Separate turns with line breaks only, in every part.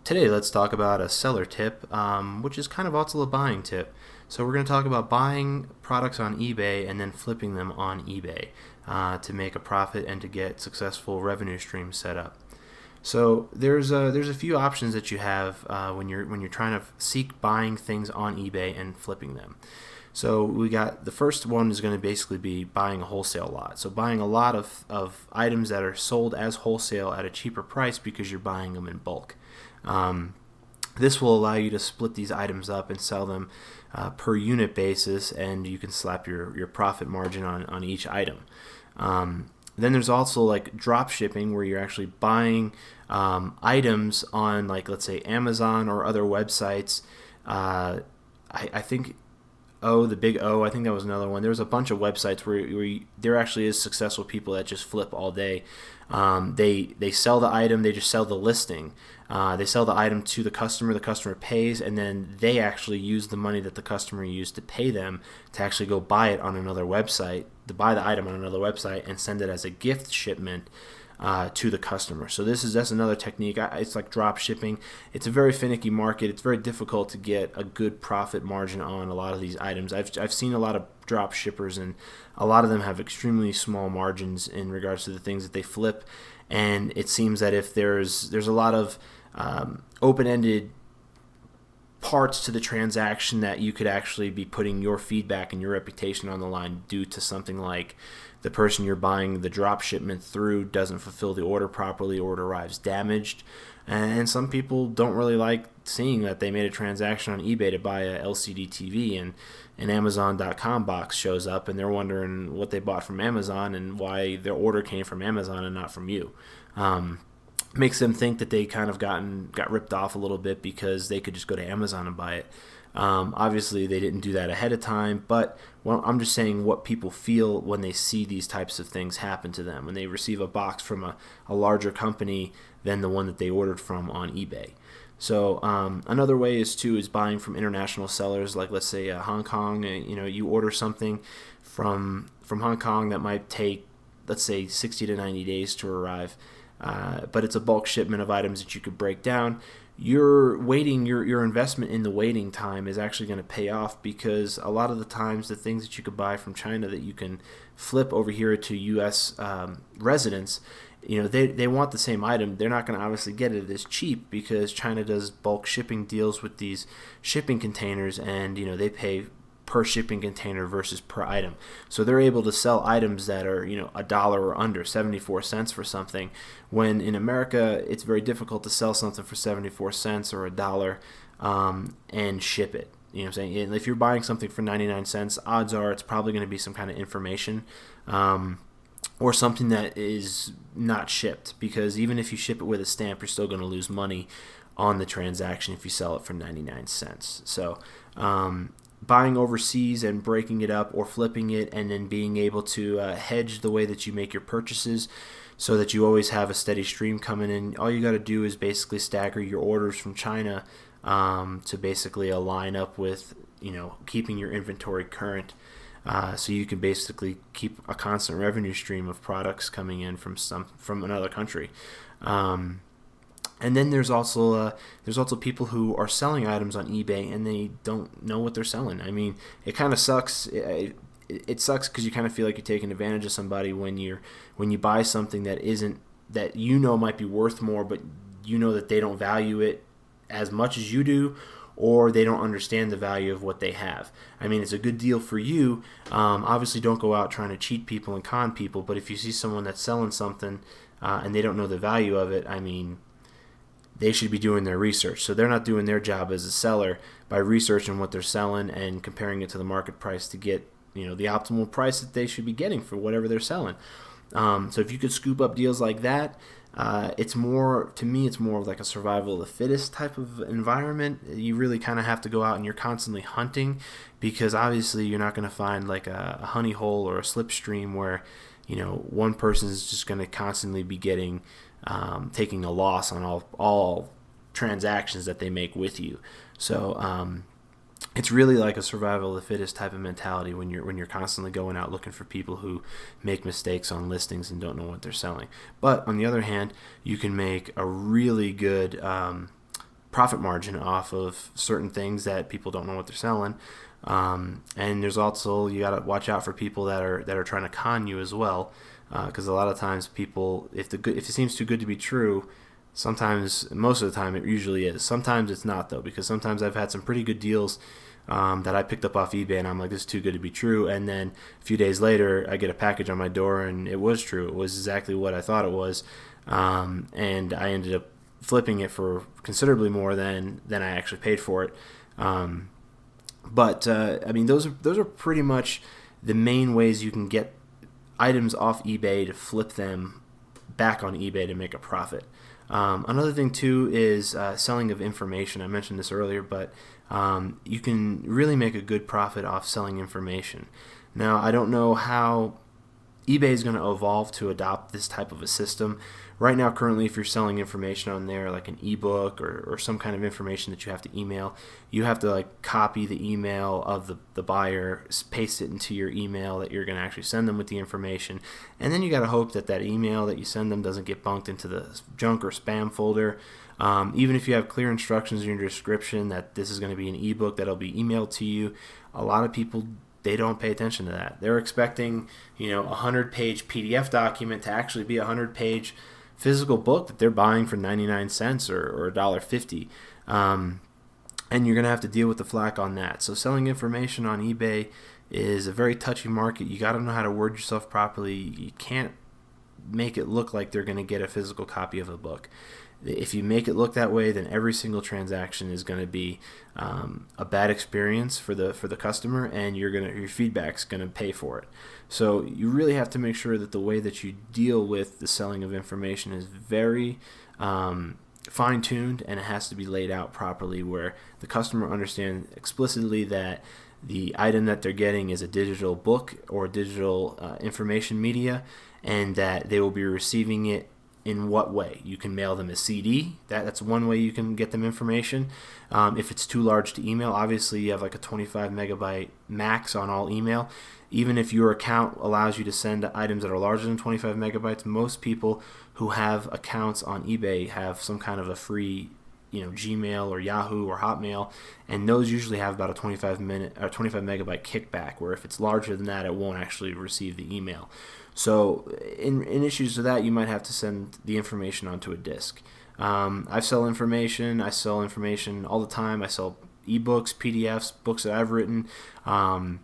Today, let's talk about a seller tip, which is kind of also a buying tip. So we're going to talk about buying products on eBay and then flipping them on eBay to make a profit and to get successful revenue streams set up. So there's a few options that you have when you're trying to seek buying things on eBay and flipping them. So we got the first one is going to basically be buying a wholesale lot. So buying a lot of items that are sold as wholesale at a cheaper price because you're buying them in bulk. This will allow you to split these items up and sell them per unit basis, and you can slap your profit margin on each item. Then there's also like drop shipping, where you're actually buying items on, like, let's say Amazon or other websites. I think the big O, I think that was another one. There's a bunch of websites where there actually is successful people that just flip all day. They sell the item, they just sell the listing. They sell the item to the customer pays, and then they actually use the money that the customer used to pay them to actually go buy it on another website, to buy the item on another website and send it as a gift shipment to the customer. So that's another technique. It's like drop shipping. It's a very finicky market. It's very difficult to get a good profit margin on a lot of these items. I've seen a lot of drop shippers, and a lot of them have extremely small margins in regards to the things that they flip. And it seems that if there's a lot of open-ended parts to the transaction, that you could actually be putting your feedback and your reputation on the line due to something like the person you're buying the drop shipment through doesn't fulfill the order properly, or it arrives damaged. And some people don't really like seeing that they made a transaction on eBay to buy a LCD TV, and an Amazon.com box shows up, and they're wondering what they bought from Amazon and why their order came from Amazon and not from you. Makes them think that they kind of got ripped off a little bit because they could just go to Amazon and buy it. Obviously, they didn't do that ahead of time, but I'm just saying what people feel when they see these types of things happen to them, when they receive a box from a larger company than the one that they ordered from on eBay. So another way is buying from international sellers, like let's say Hong Kong. You order something from Hong Kong that might take, let's say, 60 to 90 days to arrive. But it's a bulk shipment of items that you could break down. Your investment in the waiting time is actually going to pay off, because a lot of the times the things that you could buy from China that you can flip over here to U.S. Residents, they want the same item. They're not going to obviously get it as cheap, because China does bulk shipping deals with these shipping containers, and they pay per shipping container versus per item. So they're able to sell items that are, $1 or under, 74 cents for something, when in America it's very difficult to sell something for 74 cents or $1 and ship it. You know what I'm saying? And if you're buying something for 99 cents, odds are it's probably going to be some kind of information or something that is not shipped, because even if you ship it with a stamp, you're still going to lose money on the transaction if you sell it for 99 cents. So buying overseas and breaking it up or flipping it, and then being able to hedge the way that you make your purchases so that you always have a steady stream coming in. All you got to do is basically stagger your orders from China to basically align up with keeping your inventory current, so you can basically keep a constant revenue stream of products coming in from another country. And then there's also people who are selling items on eBay and they don't know what they're selling. I mean, it kind of sucks. It sucks because you kind of feel like you're taking advantage of somebody when you buy something that might be worth more, but that they don't value it as much as you do, or they don't understand the value of what they have. I mean, it's a good deal for you. Obviously, don't go out trying to cheat people and con people, but if you see someone that's selling something and they don't know the value of it, I mean, they should be doing their research. So they're not doing their job as a seller by researching what they're selling and comparing it to the market price to get the optimal price that they should be getting for whatever they're selling. So if you could scoop up deals like that, it's more of like a survival of the fittest type of environment. You really kind of have to go out and you're constantly hunting, because obviously you're not going to find like a honey hole or a slipstream where one person is just going to constantly be taking a loss on all transactions that they make with you. So it's really like a survival of the fittest type of mentality when you're constantly going out looking for people who make mistakes on listings and don't know what they're selling. But on the other hand, you can make a really good profit margin off of certain things that people don't know what they're selling. And there's also, you got to watch out for people that are trying to con you as well, because a lot of times people, if it seems too good to be true, sometimes, most of the time, it usually is. Sometimes it's not, though, because sometimes I've had some pretty good deals that I picked up off eBay, and I'm like, this is too good to be true. And then a few days later, I get a package on my door, and it was true. It was exactly what I thought it was, and I ended up flipping it for considerably more than I actually paid for it. But I mean, those are pretty much the main ways you can get items off eBay to flip them back on eBay to make a profit. Another thing too is selling of information. I mentioned this earlier, but you can really make a good profit off selling information. Now, I don't know how eBay is going to evolve to adopt this type of a system. Right now, currently, if you're selling information on there, like an ebook or some kind of information that you have to email, you have to like copy the email of the buyer, paste it into your email that you're going to actually send them with the information, and then you got to hope that email that you send them doesn't get bunked into the junk or spam folder. Even if you have clear instructions in your description that this is going to be an ebook that'll be emailed to you, a lot of people, they don't pay attention to that. They're expecting, a 100-page PDF document to actually be a 100-page physical book that they're buying for 99 cents or $1.50. And you're going to have to deal with the flack on that. So selling information on eBay is a very touchy market. You got to know how to word yourself properly. You can't make it look like they're going to get a physical copy of a book. If you make it look that way, then every single transaction is going to be a bad experience for the customer, and your feedback's going to pay for it. So you really have to make sure that the way that you deal with the selling of information is very fine-tuned, and it has to be laid out properly where the customer understands explicitly that the item that they're getting is a digital book or digital information media, and that they will be receiving it in what way. You can mail them a CD. That's one way you can get them information. If it's too large to email, obviously you have like a 25 megabyte max on all email. Even if your account allows you to send items that are larger than 25 megabytes, most people who have accounts on eBay have some kind of a free Gmail or Yahoo or Hotmail, and those usually have about a 25 megabyte kickback, where if it's larger than that, it won't actually receive the email. So in issues to that, you might have to send the information onto a disk. I sell information all the time. I sell ebooks, PDFs, books that I've written, and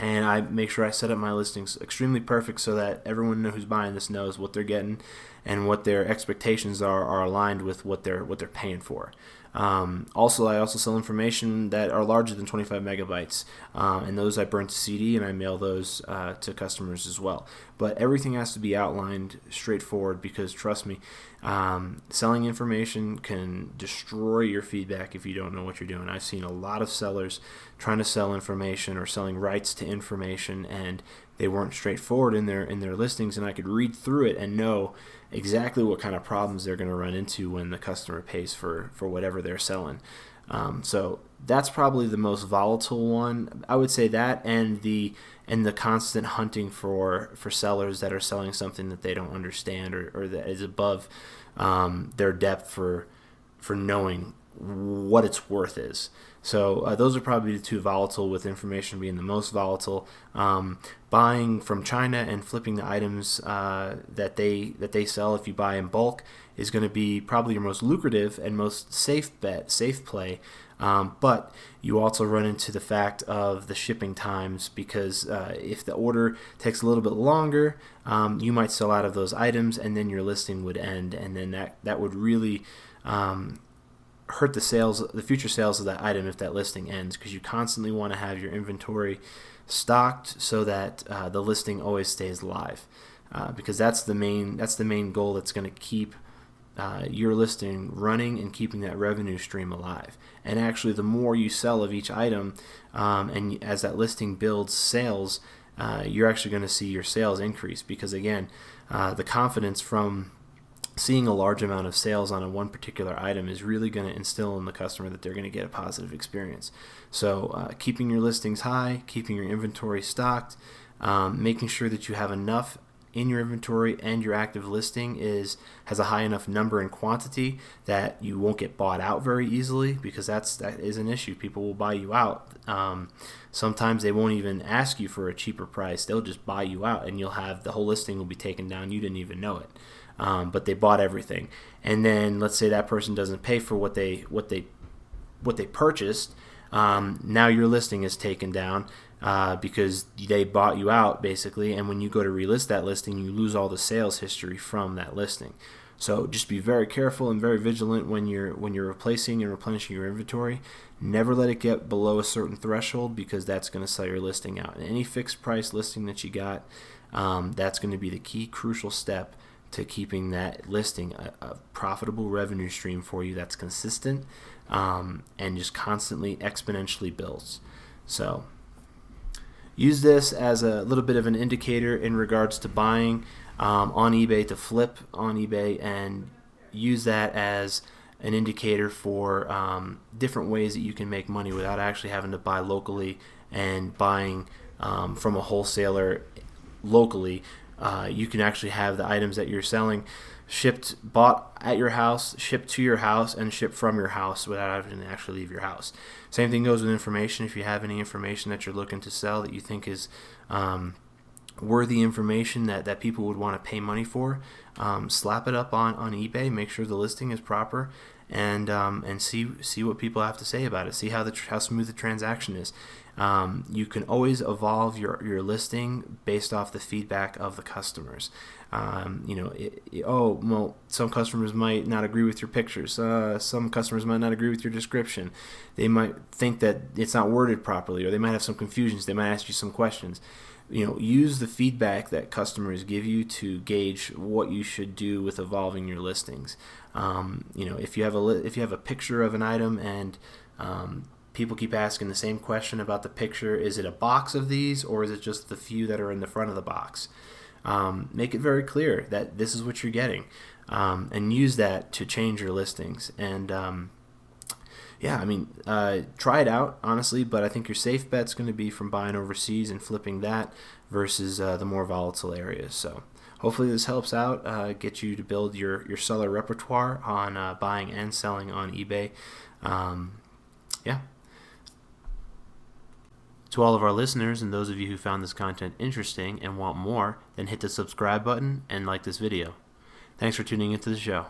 I make sure I set up my listings extremely perfect so that everyone who's buying this knows what they're getting and what their expectations are aligned with what they're paying for. I also sell information that are larger than 25 megabytes, and those I burn to CD and I mail those to customers as well. But everything has to be outlined straightforward, because trust me, selling information can destroy your feedback if you don't know what you're doing. I've seen a lot of sellers trying to sell information or selling rights to information, and they weren't straightforward in their listings, and I could read through it and know exactly what kind of problems they're going to run into when the customer pays for whatever they're selling. So that's probably the most volatile one. I would say that, and the constant hunting for sellers that are selling something that they don't understand or that is above their depth for knowing what its worth is. So those are probably the two volatile, with information being the most volatile. Buying from China and flipping the items that they sell, if you buy in bulk, is going to be probably your most lucrative and most safe play. But you also run into the fact of the shipping times, because if the order takes a little bit longer, you might sell out of those items, and then your listing would end, and then that would really hurt the future sales of that item if that listing ends, because you constantly want to have your inventory stocked so that the listing always stays live, because that's the main goal that's going to keep your listing running and keeping that revenue stream alive. And actually, the more you sell of each item, and as that listing builds sales, you're actually going to see your sales increase, because again, the confidence from seeing a large amount of sales on one particular item is really going to instill in the customer that they're going to get a positive experience. So keeping your listings high, keeping your inventory stocked, making sure that you have enough in your inventory and your active listing has a high enough number and quantity that you won't get bought out very easily, because that is an issue. People will buy you out. Sometimes they won't even ask you for a cheaper price. They'll just buy you out, and the whole listing will be taken down. You didn't even know it, but they bought everything. And then let's say that person doesn't pay for what they purchased. Now your listing is taken down because they bought you out, basically, and when you go to relist that listing, you lose all the sales history from that listing. So just be very careful and very vigilant when you're replacing and replenishing your inventory. Never let it get below a certain threshold, because that's going to sell your listing out. And any fixed price listing that you got, that's going to be the key crucial step to keeping that listing a profitable revenue stream for you that's consistent and just constantly exponentially builds. So use this as a little bit of an indicator in regards to buying on eBay, to flip on eBay, and use that as an indicator for different ways that you can make money without actually having to buy locally and buying from a wholesaler locally. You can actually have the items that you're selling bought at your house, shipped to your house, and shipped from your house without having to actually leave your house. Same thing goes with information. If you have any information that you're looking to sell that you think is worthy information that people would want to pay money for, slap it up on eBay. Make sure the listing is proper, and see what people have to say about it. See how smooth the transaction is. You can always evolve your listing based off the feedback of the customers. Some customers might not agree with your pictures. Some customers might not agree with your description. They might think that it's not worded properly, or they might have some confusions. They might ask you some questions. Use the feedback that customers give you to gauge what you should do with evolving your listings. If you have a picture of an item and people keep asking the same question about the picture, is it a box of these, or is it just the few that are in the front of the box? Make it very clear that this is what you're getting, and use that to change your listings. And try it out, honestly, but I think your safe bet's going to be from buying overseas and flipping that versus the more volatile areas. So hopefully this helps out, get you to build your seller repertoire on buying and selling on eBay. To all of our listeners and those of you who found this content interesting and want more, then hit the subscribe button and like this video. Thanks for tuning into the show.